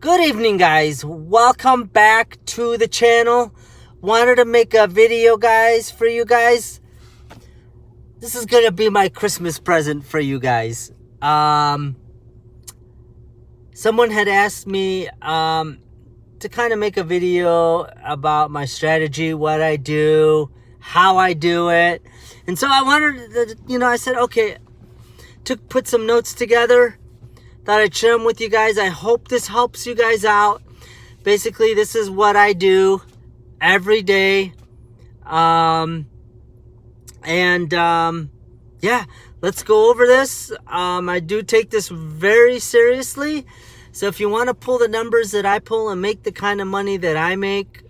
Good evening, guys. Welcome back to the channel. Wanted to make a video, guys, for you guys. This is gonna be my Christmas present for you guys. Someone had asked me to kind of make a video about my strategy, what I do, how I do it. And so I wanted to, I said, okay, to put some notes together. Thought I'd share them with you guys. I hope this helps you guys out. Basically, this is what I do every day. Yeah, let's go over this. I do take this very seriously. So if you want to pull the numbers that I pull and make the kind of money that I make,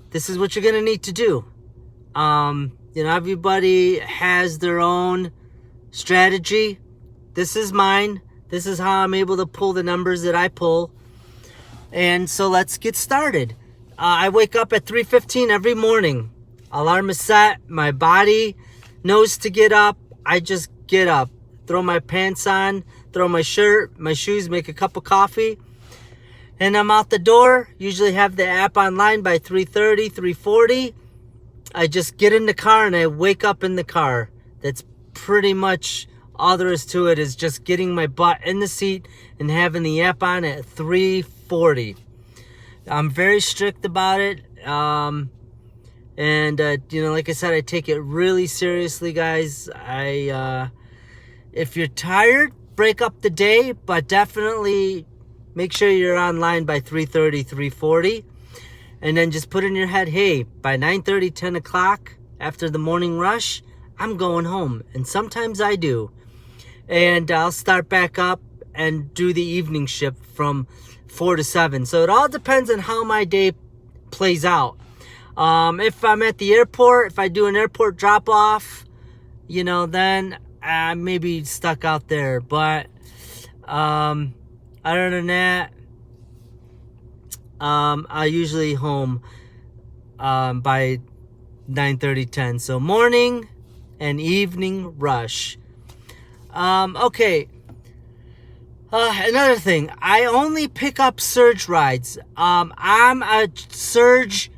this is what you're going to need to do. Everybody has their own strategy. This is mine. This is how I'm able to pull the numbers that I pull. And so let's get started. I wake up at 3:15 every morning. Alarm is set. My body knows to get up. I just get up. Throw my pants on. Throw my shirt, my shoes, make a cup of coffee. And I'm out the door. Usually have the app online by 3:30, 3:40. I just get in the car and I wake up in the car. That's pretty much all there is to it, is just getting my butt in the seat and having the app on at 3:40. I'm very strict about it. Like I said, I take it really seriously, guys. If you're tired, break up the day, but definitely make sure you're online by 3:30, 3:40. And then just put in your head, hey, by 9:30, 10 o'clock, after the morning rush, I'm going home. And sometimes I do. And I'll start back up and do the evening shift from 4 to 7. So it all depends on how my day plays out. If I'm at the airport, if I do an airport drop-off, then I may be stuck out there. But other than that, I'm usually home by 9:30, 10. So morning and evening rush. Okay. Another thing, I only pick up surge rides. I'm a surge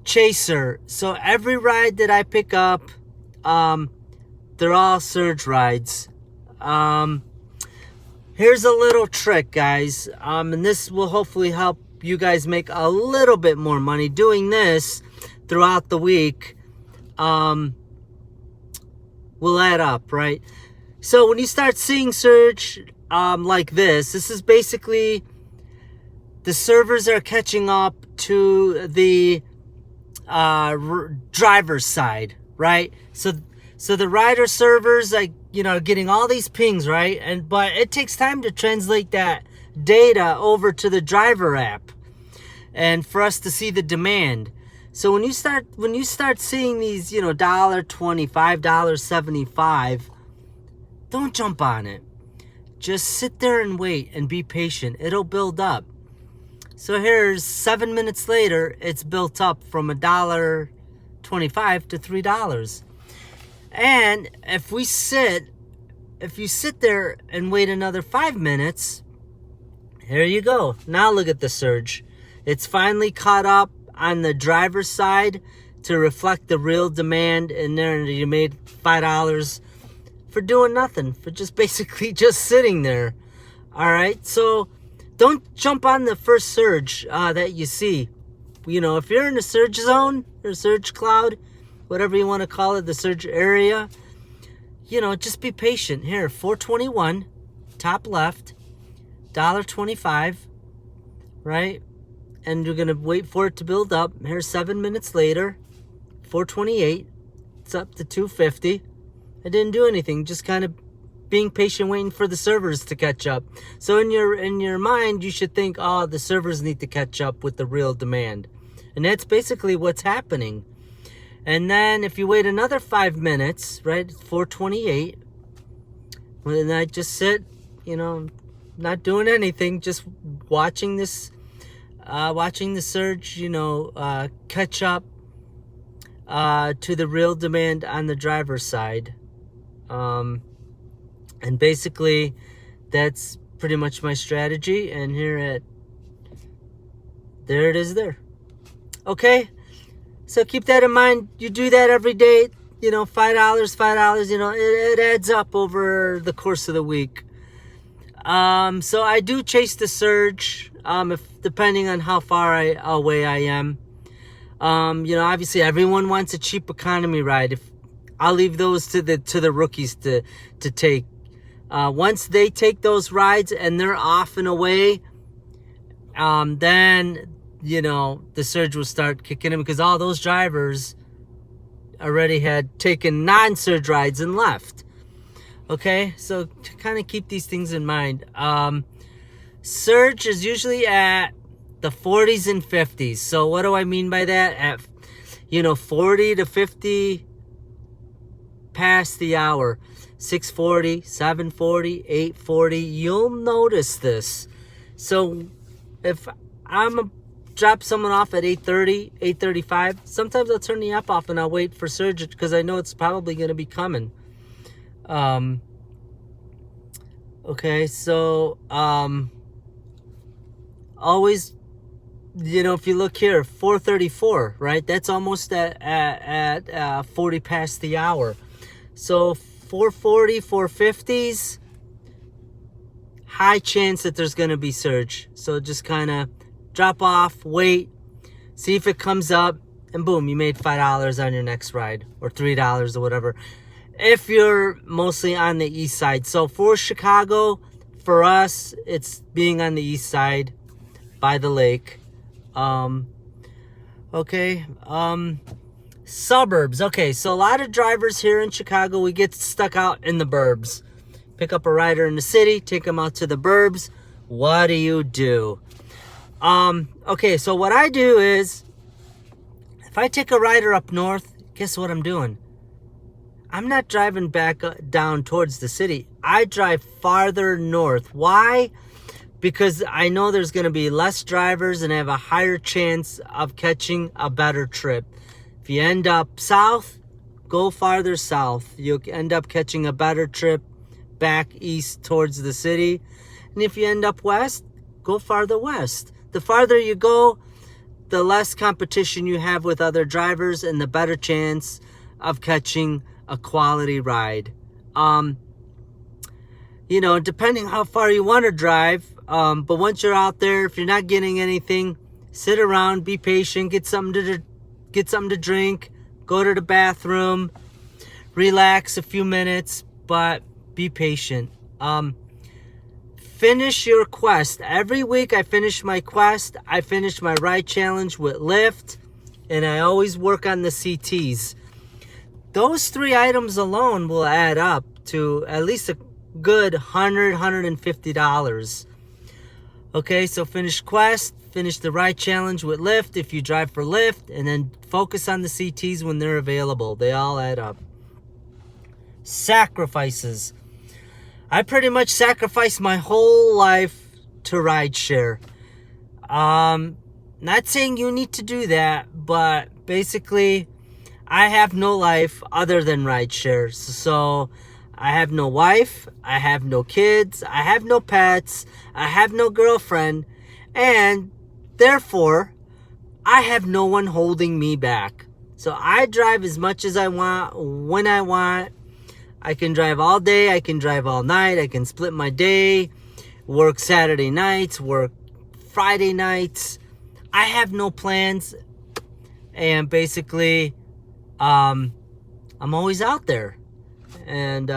chaser. So every ride that I pick up, they're all surge rides. Here's a little trick, guys. And this will hopefully help you guys make a little bit more money doing this throughout the week. Will add up, right? So when you start seeing surge like this is basically the servers are catching up to the driver's side, right? So the rider servers, getting all these pings, right? But it takes time to translate that data over to the driver app and for us to see the demand. So when you start seeing these, $1.25, $1.75, don't jump on it. Just sit there and wait and be patient. It'll build up. So here's 7 minutes later, it's built up from $1.25 to $3. And if you sit there and wait another 5 minutes, here you go. Now look at the surge. It's finally caught up on the driver's side to reflect the real demand, and there you made $5 for doing nothing, for just basically just sitting there. All right, so don't jump on the first surge that you see. If you're in the surge zone or surge cloud, whatever you want to call it, the surge area, just be patient. Here, 421, top left, $1.25, right? And you're gonna wait for it to build up. Here's 7 minutes later, 428, it's up to 250. I didn't do anything, just kind of being patient, waiting for the servers to catch up. So in your mind, you should think, oh, the servers need to catch up with the real demand. And that's basically what's happening. And then if you wait another 5 minutes, right, 428, and I just sit, not doing anything, just watching this, watching the surge, catch up to the real demand on the driver's side. And basically, that's pretty much my strategy. And there it is there. Okay, so keep that in mind. You do that every day, $5, it adds up over the course of the week. So I do chase the surge, depending on how far away I am. Obviously everyone wants a cheap economy ride. I'll leave those to the rookies to take. Once they take those rides and they're off and away, then the surge will start kicking in, because all those drivers already had taken non-surge rides and left. Okay, so to kind of keep these things in mind, surge is usually at the 40s and 50s. So what do I mean by that? At 40 to 50 past the hour, 6:40, 7:40, 8:40, you'll notice this. So if drop someone off at 8:30, 8:35, sometimes I'll turn the app off and I'll wait for surge, because I know it's probably going to be coming. Okay, so always, if you look here, 4:34, right? That's almost at 40 past the hour. So 4:40, 4:50s, high chance that there's going to be surge. So just kind of drop off, wait, see if it comes up, and boom, you made $5 on your next ride, or $3 or whatever, if you're mostly on the east side. So for Chicago, for us, it's being on the east side by the lake. Suburbs. Okay, so a lot of drivers here in Chicago, we get stuck out in the burbs. Pick up a rider in the city, take them out to the burbs. What do? Okay, so what I do is, if I take a rider up north, guess what I'm doing? I'm not driving back down towards the city. I drive farther north. Why? Because I know there's going to be less drivers and I have a higher chance of catching a better trip. If you end up south, go farther south. You'll end up catching a better trip back east towards the city. And if you end up west, go farther west. The farther you go, the less competition you have with other drivers and the better chance of catching a quality ride. Depending how far you want to drive, but once you're out there, if you're not getting anything, sit around, be patient, get something to drink, go to the bathroom, relax a few minutes, but be patient. Finish your quest. Every week I finish my quest. I finish my ride challenge with Lyft, and I always work on the CTs. Those 3 items alone will add up to at least a good $100, $150. Okay, so finish quest, finish the ride challenge with Lyft if you drive for Lyft, and then focus on the CTs when they're available. They all add up. Sacrifices. I pretty much sacrificed my whole life to rideshare. Not saying you need to do that, but basically, I have no life other than rideshare. So I have no wife, I have no kids, I have no pets, I have no girlfriend, and therefore, I have no one holding me back. So I drive as much as I want, when I want. I can drive all day, I can drive all night, I can split my day, work Saturday nights, work Friday nights. I have no plans, and basically, I'm always out there. And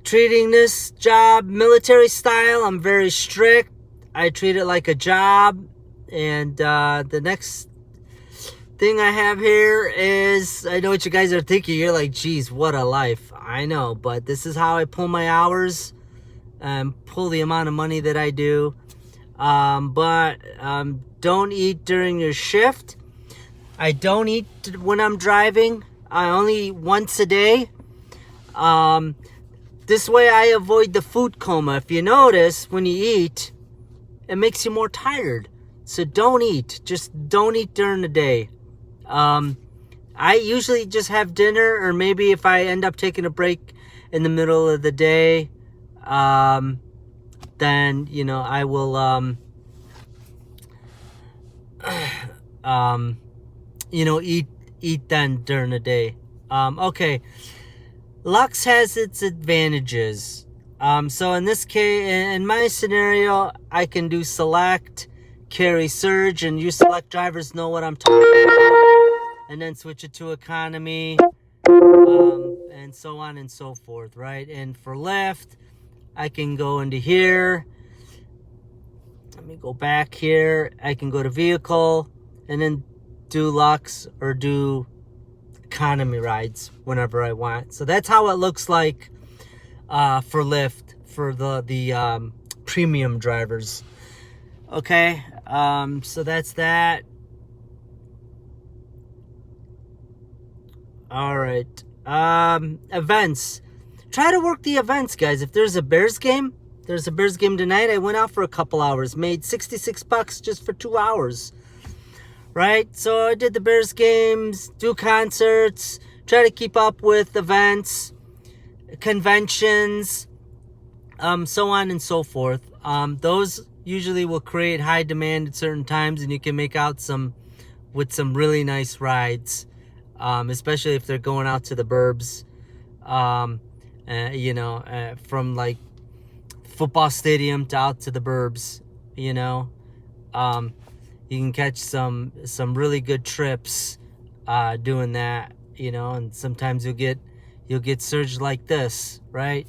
treating this job military style, I'm very strict. I treat it like a job. And the next thing I have here is, I know what you guys are thinking. You're like, geez, what a life. I know, but this is how I pull my hours and pull the amount of money that I do. But don't eat during your shift. I don't eat when I'm driving. I only eat once a day. This way I avoid the food coma. If you notice, when you eat, it makes you more tired. So don't eat. Just don't eat during the day. I usually just have dinner, or maybe if I end up taking a break in the middle of the day, then, you know, I will, you know, eat then during the day. Okay. Lux has its advantages. So in this case, in my scenario, I can do select, carry surge, and you select drivers know what I'm talking about, and then switch it to economy, and so on and so forth, right? And for Lyft, I can go into here. Let me go back here. I can go to vehicle and then do Lux or do economy rides whenever I want. So that's how it looks like for Lyft for the premium drivers. Okay, so that's that. All right, events. Try to work the events, guys. If there's a Bears game tonight. I went out for a couple hours, made $66 just for 2 hours. Right? So I did the Bears games, do concerts, try to keep up with events, conventions, so on and so forth. Those usually will create high demand at certain times, and you can make out with some really nice rides, especially if they're going out to the burbs, you know, from like football stadium to out to the burbs, you know. You can catch some really good trips doing that, you know, and sometimes you'll get surged like this, right?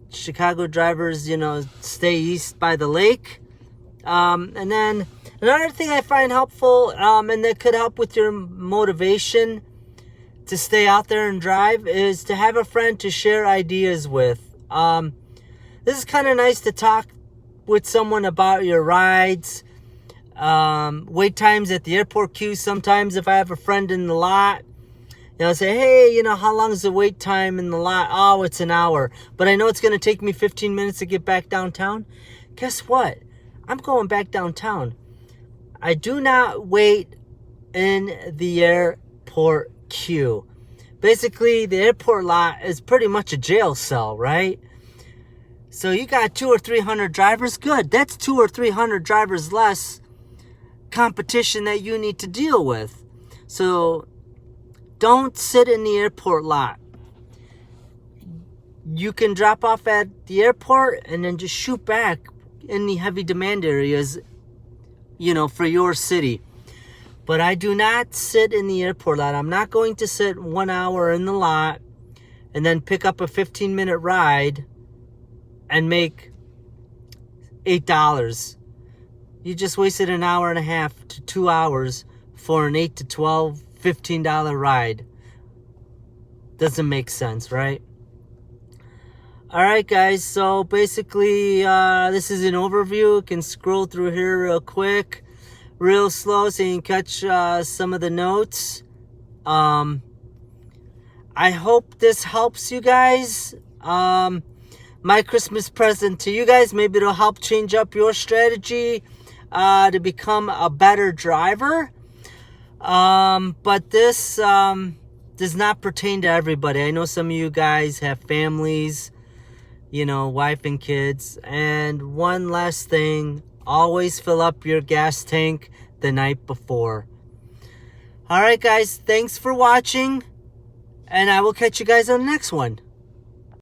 Chicago drivers, you know, stay east by the lake. And then another thing I find helpful, and that could help with your motivation to stay out there and drive, is to have a friend to share ideas with. This is kind of nice to talk with someone about your rides, wait times at the airport queue. Sometimes if I have a friend in the lot, you know, say, hey, you know, how long is the wait time in the lot? Oh, it's an hour, but I know it's going to take me 15 minutes to get back downtown. Guess what? I'm going back downtown. I do not wait in the airport queue. Basically, the airport lot is pretty much a jail cell, right? So you got 200 or 300 drivers. Good. That's 200 or 300 drivers less competition that you need to deal with. So don't sit in the airport lot. You can drop off at the airport and then just shoot back in the heavy demand areas, you know, for your city. But I do not sit in the airport lot. I'm not going to sit 1 hour in the lot and then pick up a 15-minute ride and make $8. You just wasted an hour and a half to 2 hours for an $8 to $12, $15 ride. Doesn't make sense, right? All right, guys. So basically, this is an overview. You can scroll through here real quick, real slow, so you can catch some of the notes. I hope this helps you guys. My Christmas present to you guys, maybe it'll help change up your strategy to become a better driver. But this does not pertain to everybody. I know some of you guys have families, you know, wife and kids. And one last thing, always fill up your gas tank the night before. All right, guys, thanks for watching, and I will catch you guys on the next one.